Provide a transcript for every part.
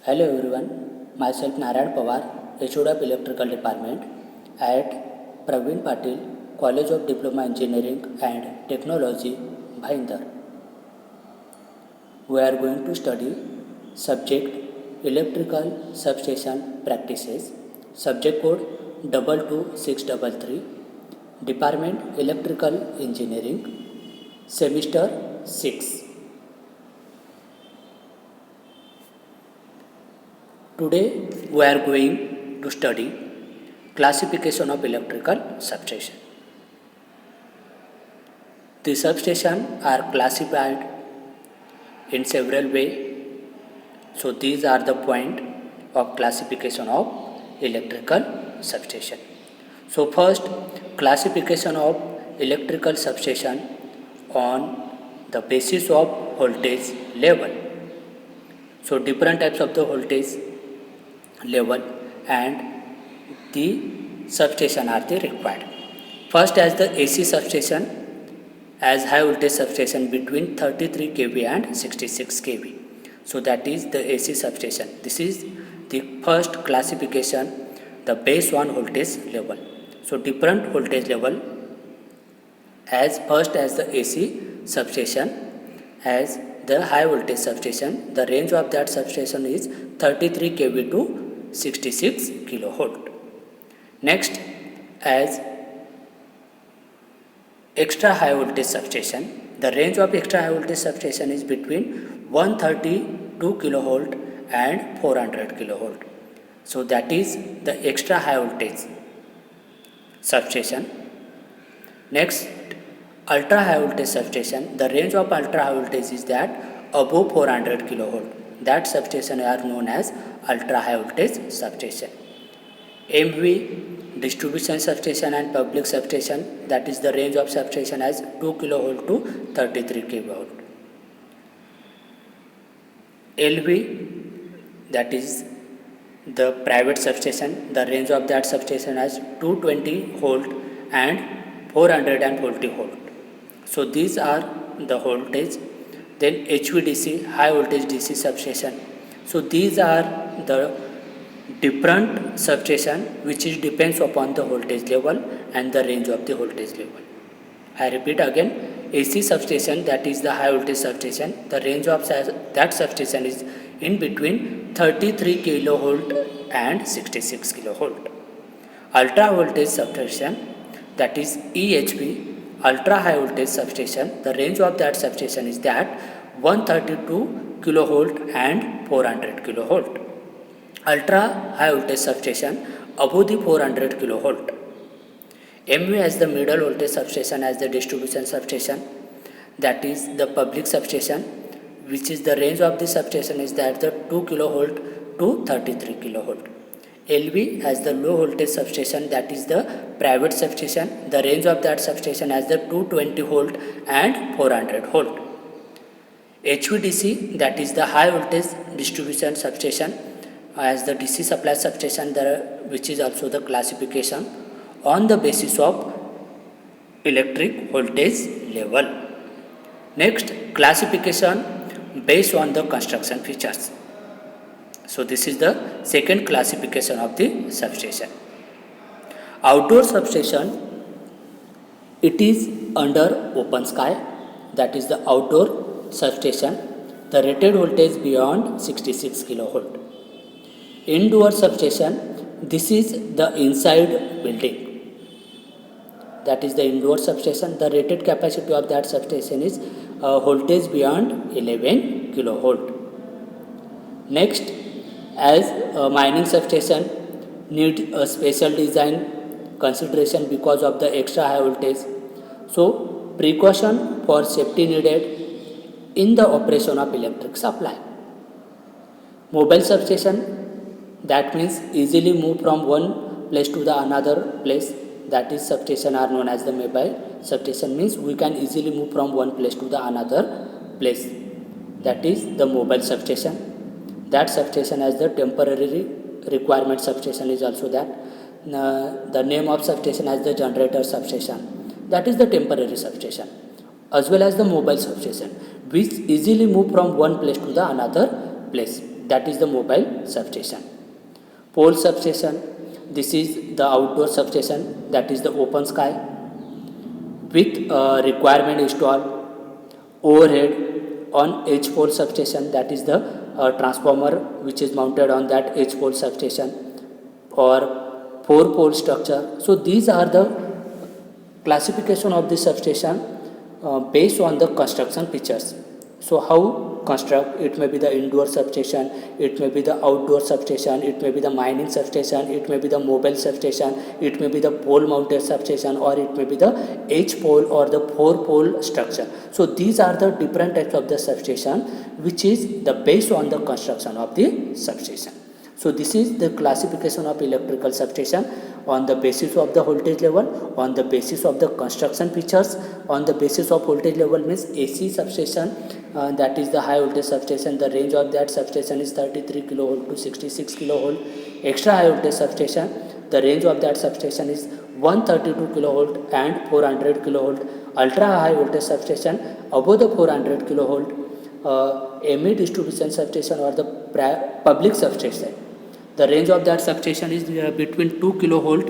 Hello everyone, myself Narayan Pawar, HOD of Electrical Department at Praveen Patil, College of Diploma Engineering and Technology, Bhayandar. We are going to study subject Electrical Substation Practices, subject code 22633, Department Electrical Engineering, Semester 6. Today we are going to study classification of electrical substation. The substations are classified in several ways. So these are the point of classification of electrical substation. So first, classification of electrical substation on the basis of voltage level. So different types of the voltage level and the substation are the required. First, as the AC substation, as high voltage substation between 33 kV and 66 kV. So that is the AC substation. This is the first classification, the base on voltage level. So different voltage level, as first as the AC substation, as the high voltage substation, the range of that substation is 33 kV to 66 kilovolt. Next, as extra high voltage substation, the range of extra high voltage substation is between 132 kilovolt and 400 kilovolt. So that is the extra high voltage substation. Next, ultra high voltage substation, the range of ultra high voltage is that above 400 kilovolt. That substation are known as ultra high voltage substation. MV distribution substation and public substation, that is the range of substation as 2 kilovolt to 33 kilovolt. LV, that is the private substation, the range of that substation as 220 volt and 440 volt. So these are the voltage. Then HVDC, high voltage DC substation. So these are the different substation which is depends upon the voltage level and the range of the voltage level. I repeat again, AC substation, that is the high voltage substation, the range of that substation is in between 33 kilovolt and 66 kilovolt. Ultra voltage substation, that is EHV, ultra high voltage substation, the range of that substation is that 132 kilovolt and 400 kilovolt. Ultra high voltage substation above the 400 kilovolt. MV as the middle voltage substation as the distribution substation, that is the public substation, which is the range of the substation is that the 2 kilovolt to 33 kilovolt. LV as the low voltage substation, that is the private substation, the range of that substation as the 220 volt and 400 volt. HVDC, that is the high voltage distribution substation as the DC supply substation, which is also the classification on the basis of electric voltage level. Next, classification based on the construction features. So this is the second classification of the substation. Outdoor substation, it is under open sky, that is the outdoor substation, the rated voltage beyond 66 kilovolt. Indoor substation, this is the inside building, that is the indoor substation, the rated capacity of that substation is voltage beyond 11 kilovolt. Next, as a mining substation need a special design consideration because of the extra high voltage. So precaution for safety needed in the operation of electric supply. Mobile substation, that means easily move from one place to the another place, that is substation are known as the mobile substation, means we can easily move from one place to the another place, that is the mobile substation. That substation as the temporary requirement substation is also that. The name of substation as the generator substation, that is the temporary substation, as well as the mobile substation which easily move from one place to the another place. that is the mobile substation. Pole substation, this is the outdoor substation, that is the open sky with requirement installed. Overhead on edge pole substation, that is the transformer which is mounted on that edge pole substation, or 4-pole structure. So these are the classification of the substation based on the construction features. So how construct, it may be the indoor substation, it may be the outdoor substation, it may be the mining substation, it may be the mobile substation, it may be the pole mounted substation, or it may be the edge pole or the 4-pole structure. So these are the different types of the substation which is the based on the construction of the substation. So this is the classification of electrical substation on the basis of the voltage level, on the basis of the construction features, on the basis of voltage level means AC substation, that is the high voltage substation, the range of that substation is 33 kilovolt to 66 kilovolt. Extra high voltage substation, the range of that substation is 132 kilovolt and 400 kilovolt. Ultra high voltage substation above the 400 kilovolt. ME distribution substation or the public substation, the range of that substation is between 2 kilovolt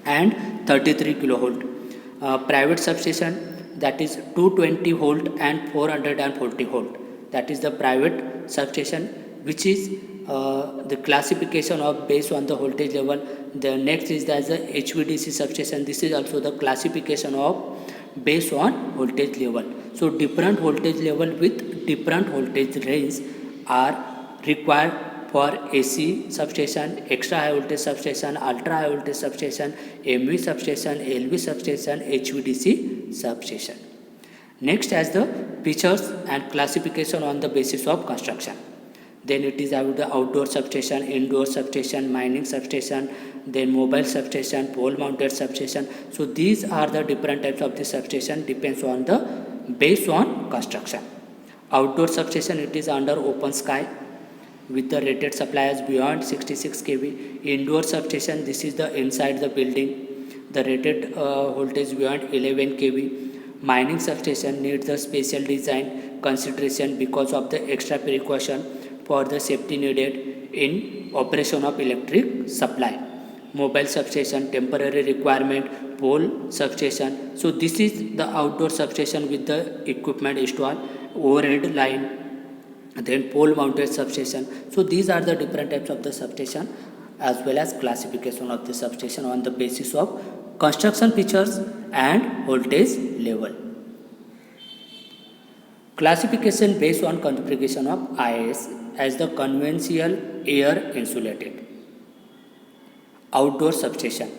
and 33 kilovolt. Private substation, that is 220 volt and 440 volt, that is the private substation which is the classification of based on the voltage level. The next is as the HVDC substation, this is also the classification of based on voltage level. So different voltage level with different voltage range are required for AC substation, extra high voltage substation, ultra high voltage substation, MV substation, LV substation, HVDC substation. Next as the features and classification on the basis of construction. Then it is about the outdoor substation, indoor substation, mining substation, then mobile substation, pole mounted substation. So these are the different types of the substation depends on the based on construction. Outdoor substation, it is under open sky with the rated suppliers beyond 66 kV. Indoor substation, this is the inside the building, the rated voltage beyond 11 kV. Mining substation needs the special design consideration because of the extra precaution for the safety needed in operation of electric supply. Mobile substation, temporary requirement, pole substation. So this is the outdoor substation with the equipment installed, overhead line, then pole mounted substation. So these are the different types of the substation as well as classification of the substation on the basis of construction features and voltage level. Classification based on configuration of IIS as the conventional air insulated. Outdoor substation,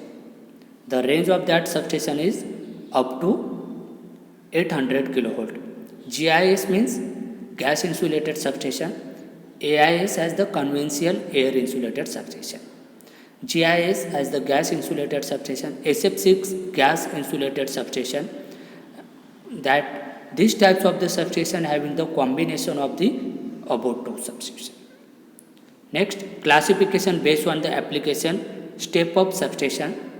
the range of that substation is up to 800 kilovolt. GIS means gas insulated substation. AIS as the conventional air insulated substation. GIS as the gas insulated substation. SF6 gas insulated substation. That these types of the substation having the combination of the above two substation. Next, classification based on the application. Step up substation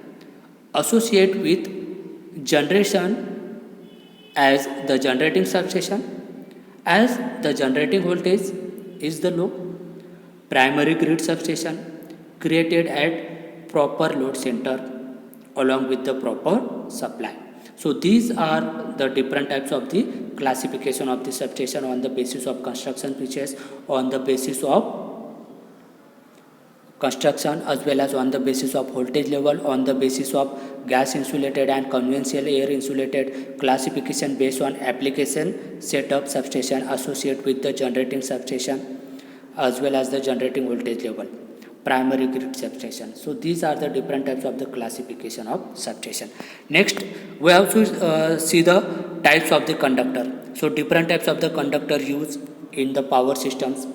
associate with generation as the generating substation as the generating voltage is the low. Primary grid substation created at proper load center along with the proper supply. So these are the different types of the classification of the substation on the basis of construction features, on the basis of construction as well as on the basis of voltage level, on the basis of gas insulated and conventional air insulated. Classification based on application, setup substation associate with the generating substation as well as the generating voltage level. Primary grid substation. So these are the different types of the classification of substation. Next, we have to see the types of the conductor. So different types of the conductor used in the power systems.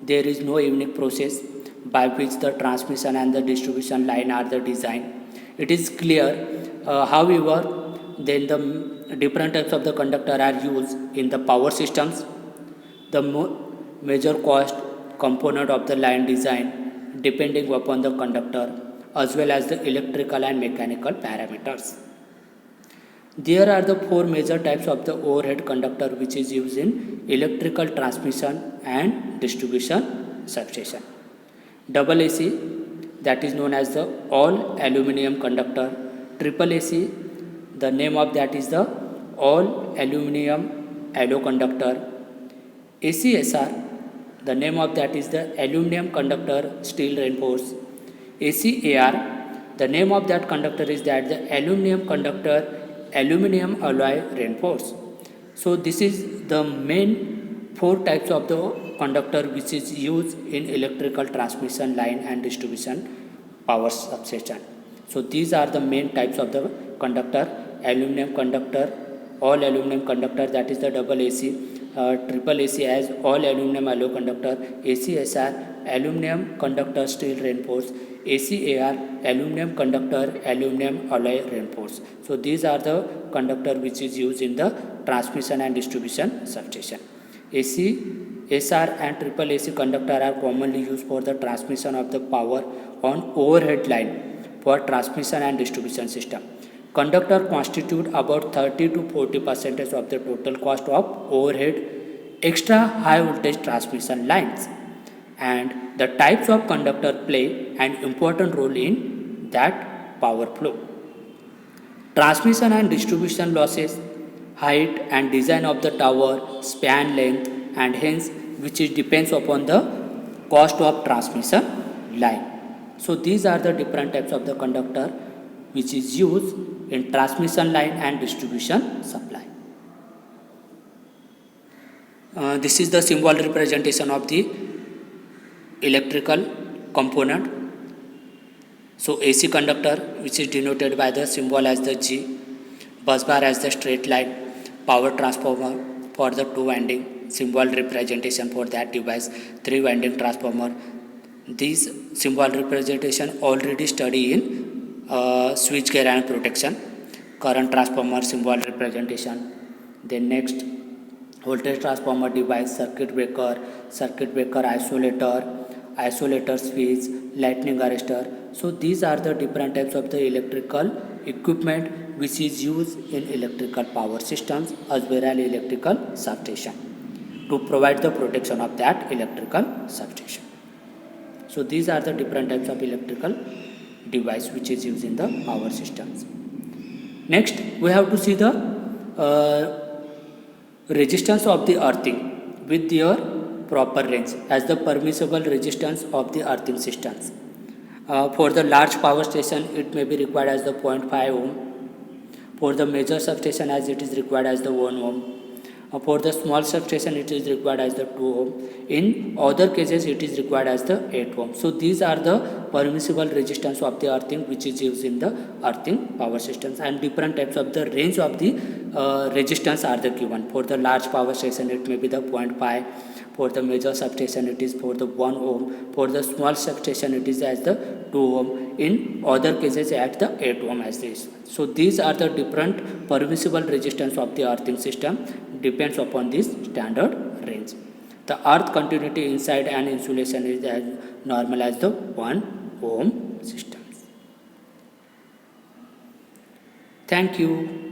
There is no unique process by which the transmission and the distribution line are the design. It is clear, however, then the different types of the conductor are used in the power systems. The major cost component of the line design depending upon the conductor as well as the electrical and mechanical parameters. There are the four major types of the overhead conductor which is used in electrical transmission and distribution substation. Double AC, that is known as the all aluminum conductor. Triple AC, the name of that is the all aluminum allo conductor. ACSR, the name of that is the aluminum conductor steel reinforced. ACAR, the name of that conductor is that the aluminum conductor aluminum alloy reinforced. So this is the main four types of the conductor which is used in electrical transmission line and distribution power substation. So these are the main types of the conductor: aluminum conductor, all aluminum conductor, that is the double AC. Triple AC as all aluminum alloy conductor. ACSR, aluminum conductor steel reinforced. ACAR, aluminum conductor aluminum alloy reinforced. So these are the conductor which is used in the transmission and distribution substation. AC, SR and triple AC conductor are commonly used for the transmission of the power on overhead line for transmission and distribution system. Conductor constitute about 30 to 40% of the total cost of overhead extra high voltage transmission lines, and the types of conductor play an important role in that power flow. Transmission and distribution losses, height and design of the tower, span length, and hence which is depends upon the cost of transmission line. So these are the different types of the conductor which is used in transmission line and distribution supply. This is the symbol representation of the electrical component. So AC conductor, which is denoted by the symbol as the G, bus bar as the straight line, power transformer for the two winding, symbol representation for that device, three winding transformer. These symbol representation already study in switch gear and protection. Current transformer symbol representation. Then next, voltage transformer device, circuit breaker isolator switch, lightning arrestor. So these are the different types of the electrical equipment which is used in electrical power systems as well as electrical substation to provide the protection of that electrical substation. So these are the different types of electrical device which is used in the power systems. Next, we have to see the resistance of the earthing with their proper range as the permissible resistance of the earthing systems. For the large power station, it may be required as the 0.5 ohm. For the major substation, as it is required as the 1 ohm. For the small substation, it is required as the 2 ohm. In other cases, it is required as the 8 ohm. So these are the permissible resistance of the earthing which is used in the earthing power systems, and different types of the range of the resistance are the given. For the large power station, it may be the 0.5. For the major substation, it is for the 1 ohm. For the small substation, it is as the 2 ohm. In other cases, at the 8 ohm as this. So these are the different permissible resistance of the earthing system depends upon this standard range. The earth continuity inside an insulation is as normal as the 1 ohm systems. Thank you.